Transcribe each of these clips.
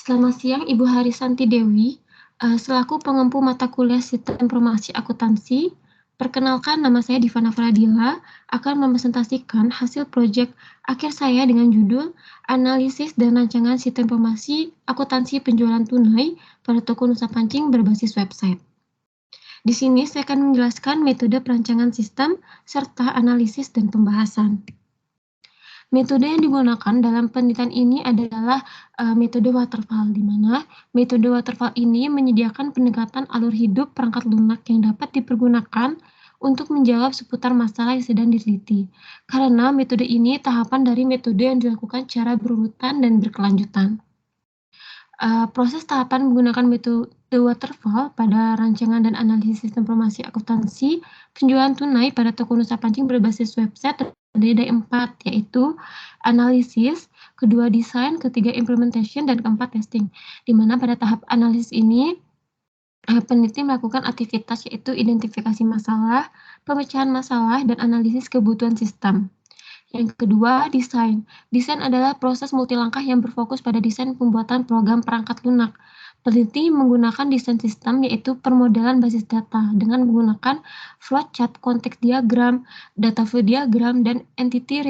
Selamat siang Ibu Harisanti Dewi, selaku pengempu mata kuliah Sistem Informasi Akuntansi. Perkenalkan, nama saya Divana Fradila, akan mempresentasikan hasil proyek akhir saya dengan judul Analisis dan Rancangan Sistem Informasi Akuntansi Penjualan Tunai pada Toko Nusa Pancing berbasis website. Di sini saya akan menjelaskan metode perancangan sistem serta analisis dan pembahasan. Metode yang digunakan dalam penelitian ini adalah metode waterfall, di mana metode waterfall ini menyediakan pendekatan alur hidup perangkat lunak yang dapat dipergunakan untuk menjawab seputar masalah yang sedang diteliti. Karena metode ini tahapan dari metode yang dilakukan secara berurutan dan berkelanjutan. Proses tahapan menggunakan metode waterfall pada rancangan dan analisis sistem informasi akuntansi penjualan tunai pada toko Nusa Pancing berbasis website terdiri dari 4, yaitu analisis, kedua desain, ketiga implementation, dan keempat testing. Di mana pada tahap analisis ini peneliti melakukan aktivitas yaitu identifikasi masalah, pemecahan masalah, dan analisis kebutuhan sistem. Yang kedua, desain. Desain adalah proses multilangkah yang berfokus pada desain pembuatan program perangkat lunak. Peneliti menggunakan desain sistem yaitu permodelan basis data dengan menggunakan flowchart, konteks diagram, data flow diagram, dan entity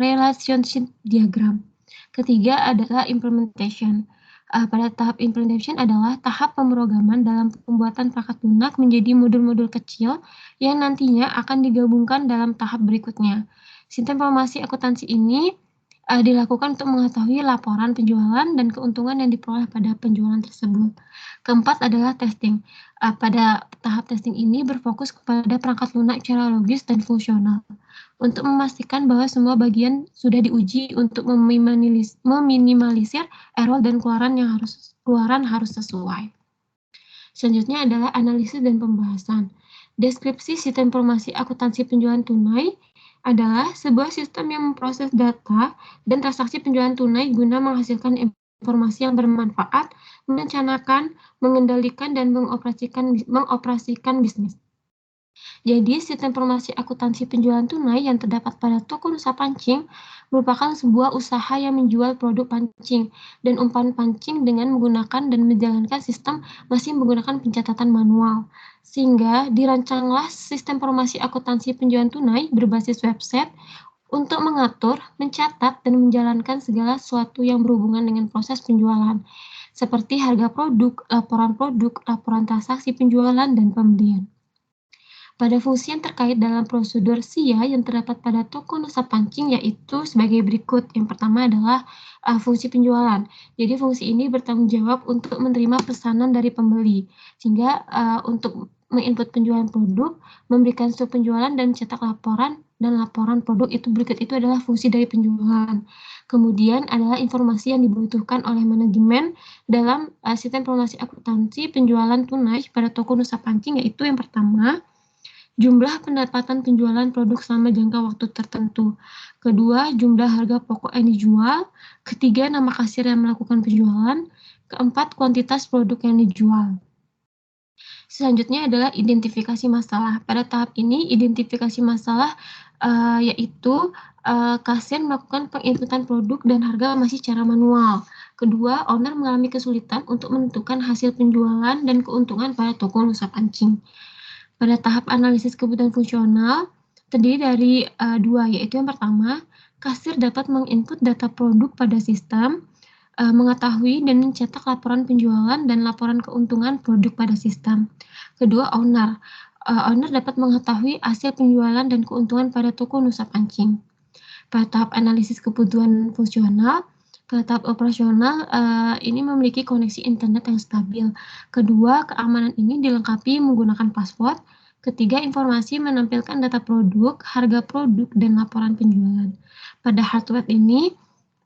relationship diagram. Ketiga adalah implementation. Pada tahap implementation adalah tahap pemrograman dalam pembuatan perangkat lunak menjadi modul-modul kecil yang nantinya akan digabungkan dalam tahap berikutnya. Sistem informasi akuntansi ini dilakukan untuk mengetahui laporan penjualan dan keuntungan yang diperoleh pada penjualan tersebut. Keempat adalah testing. Pada tahap testing ini berfokus kepada perangkat lunak secara logis dan fungsional untuk memastikan bahwa semua bagian sudah diuji untuk meminimalisir error dan keluaran harus sesuai. Selanjutnya adalah analisis dan pembahasan. Deskripsi sistem informasi akuntansi penjualan tunai adalah sebuah sistem yang memproses data dan transaksi penjualan tunai guna menghasilkan informasi yang bermanfaat, merencanakan, mengendalikan, dan mengoperasikan bisnis. Jadi, sistem informasi akuntansi penjualan tunai yang terdapat pada toko Nusa Pancing merupakan sebuah usaha yang menjual produk pancing dan umpan pancing dengan menggunakan dan menjalankan sistem masih menggunakan pencatatan manual. Sehingga dirancanglah sistem informasi akuntansi penjualan tunai berbasis website untuk mengatur, mencatat, dan menjalankan segala sesuatu yang berhubungan dengan proses penjualan, seperti harga produk, laporan transaksi penjualan, dan pembelian. Pada fungsi yang terkait dalam prosedur SIA yang terdapat pada toko Nusa Pancing yaitu sebagai berikut. Yang pertama adalah fungsi penjualan. Jadi fungsi ini bertanggung jawab untuk menerima pesanan dari pembeli, sehingga untuk menginput penjualan produk, memberikan stok penjualan, dan cetak laporan dan laporan produk itu berikut itu adalah fungsi dari penjualan. Kemudian adalah informasi yang dibutuhkan oleh manajemen dalam sistem informasi akuntansi penjualan tunai pada toko Nusa Pancing yaitu yang pertama, jumlah pendapatan penjualan produk selama jangka waktu tertentu. Kedua, jumlah harga pokok yang dijual. Ketiga, nama kasir yang melakukan penjualan. Keempat, kuantitas produk yang dijual. Selanjutnya adalah identifikasi masalah. Pada tahap ini, identifikasi masalah yaitu kasir melakukan penginputan produk dan harga masih secara manual. Kedua, owner mengalami kesulitan untuk menentukan hasil penjualan dan keuntungan pada toko Nusa Pancing. Pada tahap analisis kebutuhan fungsional, terdiri dari dua, yaitu yang pertama, kasir dapat menginput data produk pada sistem, mengetahui dan mencetak laporan penjualan dan laporan keuntungan produk pada sistem. Kedua, owner dapat mengetahui hasil penjualan dan keuntungan pada toko Nusa Pancing. Pada tahap analisis kebutuhan fungsional, pada tahap operasional ini memiliki koneksi internet yang stabil. Kedua, keamanan ini dilengkapi menggunakan password. Ketiga, informasi menampilkan data produk, harga produk, dan laporan penjualan. Pada hardware ini,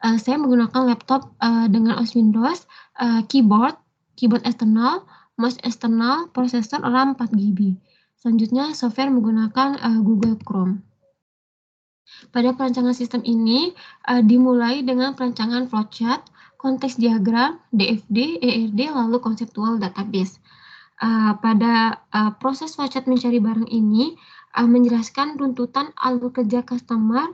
saya menggunakan laptop dengan OS Windows, keyboard eksternal, mouse eksternal, prosesor RAM 4GB. Selanjutnya, software menggunakan Google Chrome. Pada perancangan sistem ini dimulai dengan perancangan flowchart, konteks diagram, DFD, ERD, lalu konseptual database. Pada proses flowchart mencari barang ini menjelaskan runtutan alur kerja customer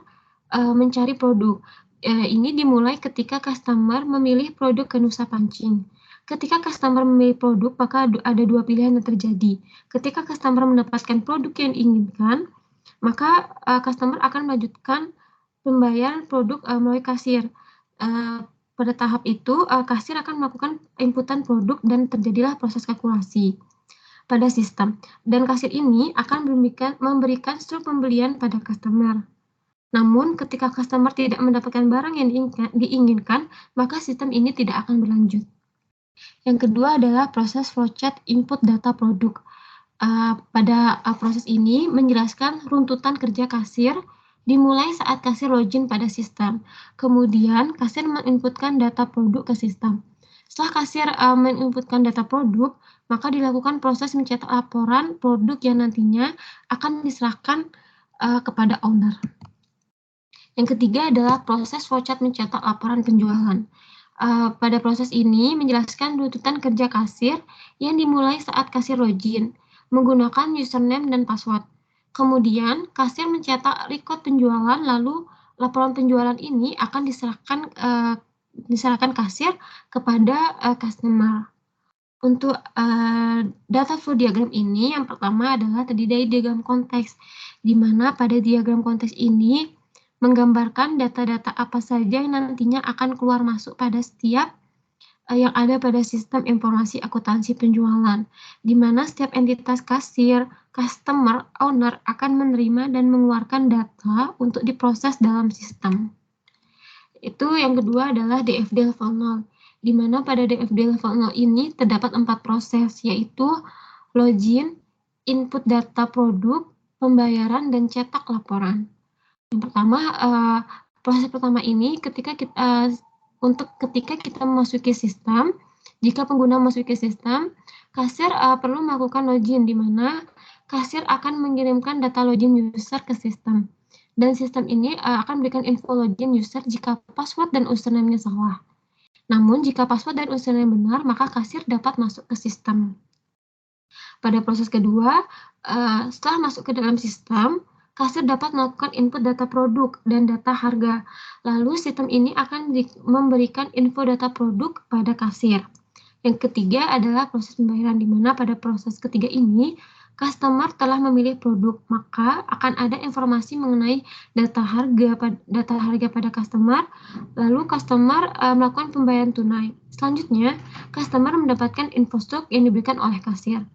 mencari produk. Ini dimulai ketika customer memilih produk ke Nusa Pancing. Ketika customer memilih produk, maka ada dua pilihan yang terjadi. Ketika customer mendapatkan produk yang diinginkan, maka customer akan melanjutkan pembayaran produk melalui kasir. Pada tahap itu, kasir akan melakukan inputan produk dan terjadilah proses kalkulasi pada sistem. Dan kasir ini akan memberikan struk pembelian pada customer. Namun, ketika customer tidak mendapatkan barang yang diinginkan, maka sistem ini tidak akan berlanjut. Yang kedua adalah proses flowchart input data produk. Pada proses ini menjelaskan runtutan kerja kasir dimulai saat kasir login pada sistem. Kemudian, kasir menginputkan data produk ke sistem. Setelah kasir menginputkan data produk, maka dilakukan proses mencetak laporan produk yang nantinya akan diserahkan kepada owner. Yang ketiga adalah proses flowchart mencetak laporan penjualan. Pada proses ini menjelaskan runtutan kerja kasir yang dimulai saat kasir login menggunakan username dan password. Kemudian kasir mencetak record penjualan, lalu laporan penjualan ini akan diserahkan kasir kepada customer. Untuk data flow diagram ini, yang pertama adalah terdiri dari diagram konteks, di mana pada diagram konteks ini menggambarkan data-data apa saja yang nantinya akan keluar masuk pada setiap yang ada pada sistem informasi akuntansi penjualan, di mana setiap entitas kasir, customer, owner akan menerima dan mengeluarkan data untuk diproses dalam sistem. Itu yang kedua adalah DFD level 0, di mana pada DFD level 0 ini terdapat 4 proses, yaitu login, input data produk, pembayaran, dan cetak laporan. Yang pertama, proses pertama ini ketika kita memasuki sistem, jika pengguna memasuki sistem, kasir perlu melakukan login, di mana kasir akan mengirimkan data login user ke sistem. Dan sistem ini akan memberikan info login user jika password dan username-nya salah. Namun, jika password dan username benar, maka kasir dapat masuk ke sistem. Pada proses kedua, setelah masuk ke dalam sistem, kasir dapat melakukan input data produk dan data harga. Lalu sistem ini akan memberikan info data produk pada kasir. Yang ketiga adalah proses pembayaran, di mana pada proses ketiga ini customer telah memilih produk, maka akan ada informasi mengenai data harga pada customer. Lalu customer melakukan pembayaran tunai. Selanjutnya, customer mendapatkan info stok yang diberikan oleh kasir.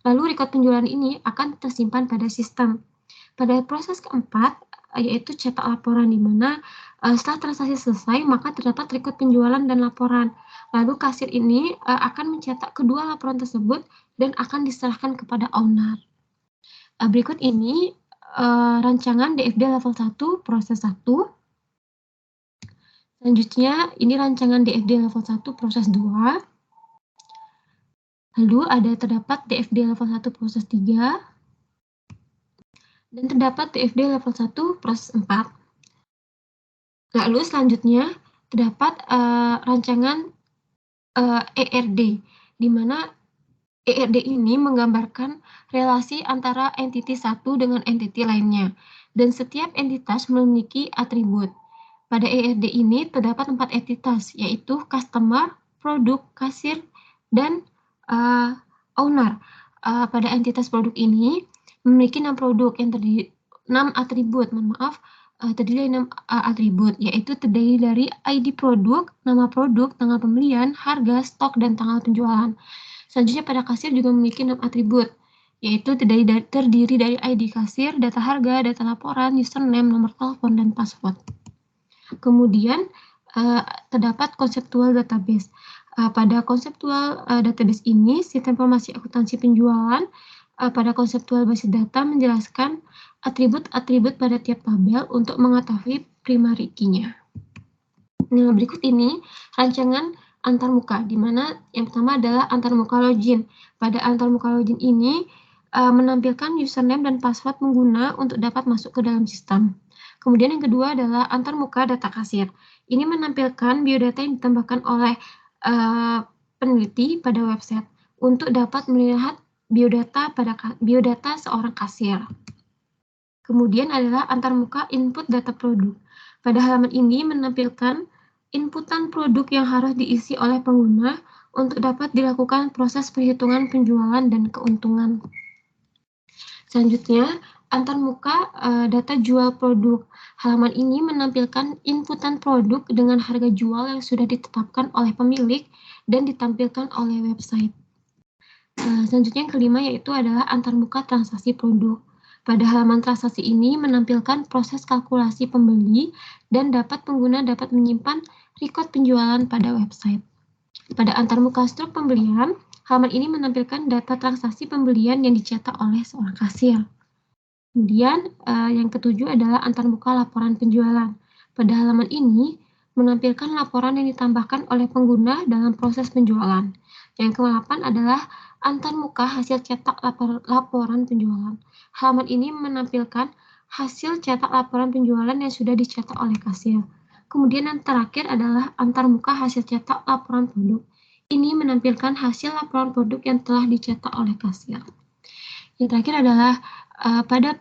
Lalu record penjualan ini akan tersimpan pada sistem. Pada proses keempat, yaitu cetak laporan, di mana setelah transaksi selesai, maka terdapat record penjualan dan laporan. Lalu kasir ini akan mencetak kedua laporan tersebut dan akan diserahkan kepada owner. Berikut ini rancangan DFD level 1, proses 1. Selanjutnya, ini rancangan DFD level 1, proses 2. Lalu terdapat DFD level 1, proses 3. Dan terdapat DFD level 1, proses 4. Lalu selanjutnya terdapat rancangan ERD, di mana ERD ini menggambarkan relasi antara entiti satu dengan entiti lainnya, dan setiap entitas memiliki atribut. Pada ERD ini terdapat 4 entitas, yaitu customer, produk, kasir, dan owner. Pada entitas produk ini memiliki 6 produk yang terdiri 6 atribut, terdiri dari 6 atribut, yaitu terdiri dari ID produk, nama produk, tanggal pembelian, harga, stok, dan tanggal penjualan. Selanjutnya pada kasir juga memiliki 6 atribut, yaitu terdiri dari ID kasir, data harga, data laporan, username, nomor telepon, dan password. Kemudian terdapat konseptual database. Pada konseptual database ini, sistem informasi akuntansi penjualan pada konseptual basis data menjelaskan atribut-atribut pada tiap tabel untuk mengetahui primary key-nya. Nah, berikut ini rancangan antarmuka, di mana yang pertama adalah antarmuka login. Pada antarmuka login ini menampilkan username dan password pengguna untuk dapat masuk ke dalam sistem. Kemudian yang kedua adalah antarmuka data kasir. Ini menampilkan biodata yang ditambahkan oleh peneliti pada website untuk dapat melihat biodata seorang kasir. Kemudian adalah antarmuka input data produk. Pada halaman ini menampilkan inputan produk yang harus diisi oleh pengguna untuk dapat dilakukan proses perhitungan penjualan dan keuntungan. Selanjutnya, antarmuka data jual produk. Halaman ini menampilkan inputan produk dengan harga jual yang sudah ditetapkan oleh pemilik dan ditampilkan oleh website. Selanjutnya yang kelima yaitu adalah antarmuka transaksi produk. Pada halaman transaksi ini menampilkan proses kalkulasi pembeli dan pengguna dapat menyimpan record penjualan pada website. Pada antarmuka struk pembelian, halaman ini menampilkan data transaksi pembelian yang dicetak oleh seorang kasir. Kemudian yang ketujuh adalah antarmuka laporan penjualan. Pada halaman ini menampilkan laporan yang ditambahkan oleh pengguna dalam proses penjualan. Yang ke-8 adalah antarmuka hasil cetak laporan penjualan. Halaman ini menampilkan hasil cetak laporan penjualan yang sudah dicetak oleh kasir. Kemudian yang terakhir adalah antarmuka hasil cetak laporan produk. Ini menampilkan hasil laporan produk yang telah dicetak oleh kasir. Yang terakhir adalah pada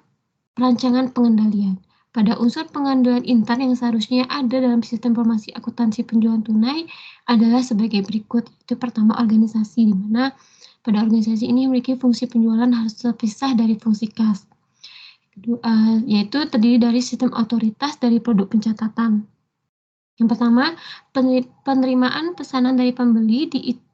perancangan pengendalian. Pada unsur pengendalian intern yang seharusnya ada dalam sistem informasi akuntansi penjualan tunai adalah sebagai berikut. Itu pertama, organisasi, di mana pada organisasi ini memiliki fungsi penjualan harus terpisah dari fungsi kas. Yaitu terdiri dari sistem otoritas dari produk pencatatan. Yang pertama, penerimaan pesanan dari pembeli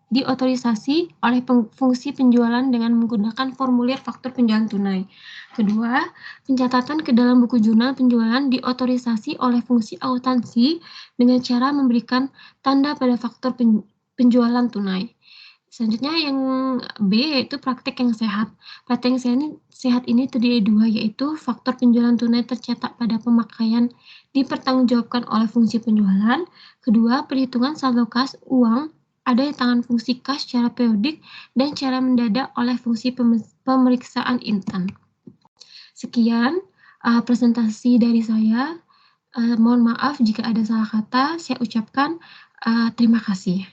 diotorisasi oleh fungsi penjualan dengan menggunakan formulir faktur penjualan tunai. Kedua, pencatatan ke dalam buku jurnal penjualan diotorisasi oleh fungsi akuntansi dengan cara memberikan tanda pada faktur penjualan tunai. Selanjutnya yang B yaitu praktek yang sehat. Praktek yang sehat ini terdiri dari dua, yaitu faktur penjualan tunai tercetak pada pemakaian dipertanggungjawabkan oleh fungsi penjualan. Kedua, perhitungan saldo kas uang ada di tangan fungsi kas secara periodik dan secara mendadak oleh fungsi pemeriksaan intern. Sekian presentasi dari saya. Mohon maaf jika ada salah kata. Saya ucapkan terima kasih.